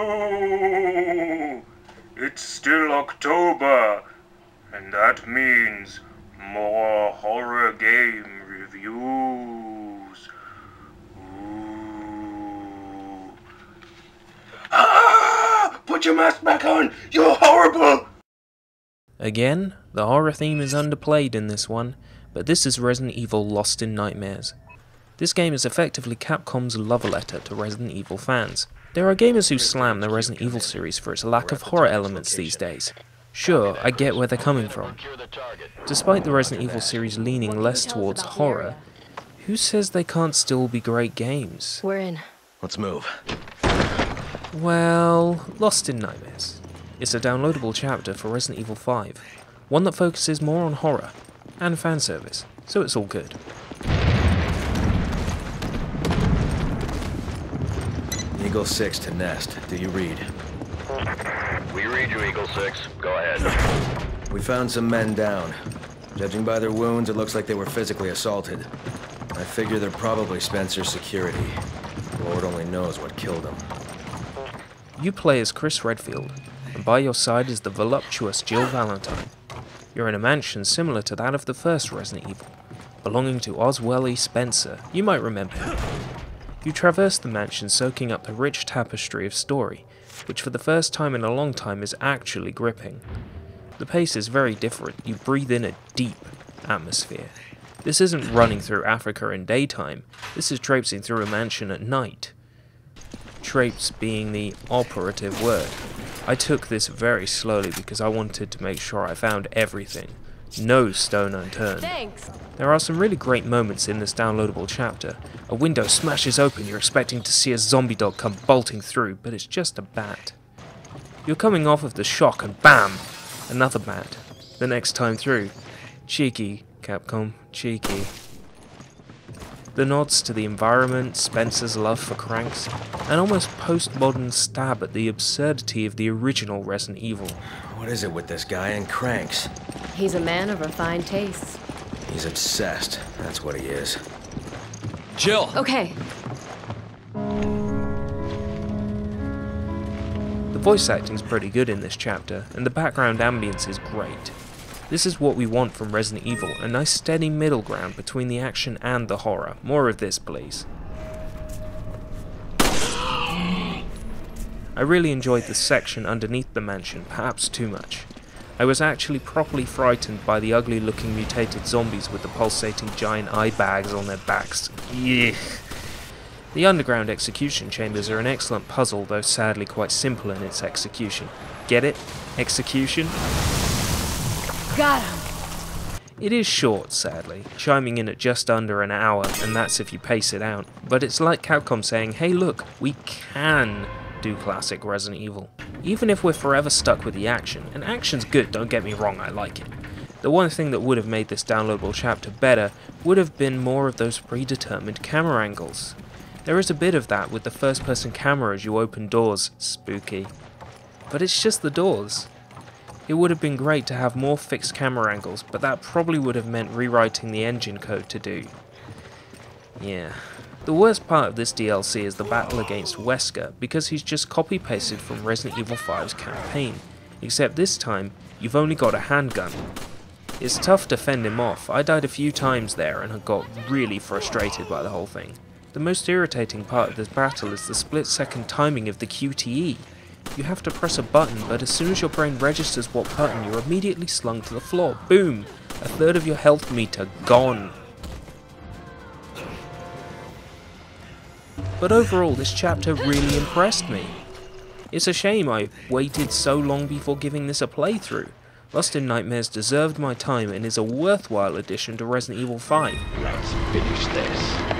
No! It's still October, and that means more horror game reviews. Ooh. Ah! Put your mask back on! You're horrible! Again, the horror theme is underplayed in this one, but this is Resident Evil Lost in Nightmares. This game is effectively Capcom's love letter to Resident Evil fans. There are gamers who slam the Resident Evil series for its lack of horror elements these days. Sure, I get where they're coming from. Despite the Resident Evil series leaning less towards horror, who says they can't still be great games? We're in. Let's move. Well, Lost in Nightmares. It's a downloadable chapter for Resident Evil 5, one that focuses more on horror and fan service, so it's all good. Eagle 6 to Nest. Do you read? We read you, Eagle 6. Go ahead. We found some men down. Judging by their wounds, it looks like they were physically assaulted. I figure they're probably Spencer's security. Lord only knows what killed them. You play as Chris Redfield, and by your side is the voluptuous Jill Valentine. You're in a mansion similar to that of the first Resident Evil, belonging to Oswell Spencer. You might remember him. You traverse the mansion soaking up the rich tapestry of story, which for the first time in a long time is actually gripping. The pace is very different. You breathe in a deep atmosphere. This isn't running through Africa in daytime, this is traipsing through a mansion at night. Traipse being the operative word. I took this very slowly because I wanted to make sure I found everything. No stone unturned. Thanks. There are some really great moments in this downloadable chapter. A window smashes open, you're expecting to see a zombie dog come bolting through, but it's just a bat. You're coming off of the shock and BAM! Another bat. The next time through. Cheeky, Capcom, cheeky. The nods to the environment, Spencer's love for cranks, an almost postmodern stab at the absurdity of the original Resident Evil. What is it with this guy and cranks? He's a man of refined tastes. He's obsessed. That's what he is. Jill! Okay. The voice acting's pretty good in this chapter, and the background ambience is great. This is what we want from Resident Evil, a nice steady middle ground between the action and the horror. More of this, please. I really enjoyed the section underneath the mansion, perhaps too much. I was actually properly frightened by the ugly looking mutated zombies with the pulsating giant eye bags on their backs. Yuck. The underground execution chambers are an excellent puzzle, though sadly quite simple in its execution. Get it? Execution? Got him. It is short, sadly, chiming in at just under an hour, and that's if you pace it out. But it's like Capcom saying, hey look, we can do classic Resident Evil. Even if we're forever stuck with the action, and action's good, don't get me wrong, I like it. The one thing that would have made this downloadable chapter better would have been more of those predetermined camera angles. There is a bit of that with the first person camera as you open doors, spooky. But it's just the doors. It would have been great to have more fixed camera angles, but that probably would have meant rewriting the engine code to do. Yeah. The worst part of this DLC is the battle against Wesker, because he's just copy-pasted from Resident Evil 5's campaign, except this time, you've only got a handgun. It's tough to fend him off. I died a few times there and had got really frustrated by the whole thing. The most irritating part of this battle is the split-second timing of the QTE. You have to press a button, but as soon as your brain registers what button, you're immediately slung to the floor. Boom! A third of your health meter gone. But overall, this chapter really impressed me. It's a shame I waited so long before giving this a playthrough. Lost in Nightmares deserved my time and is a worthwhile addition to Resident Evil 5. Let's finish this.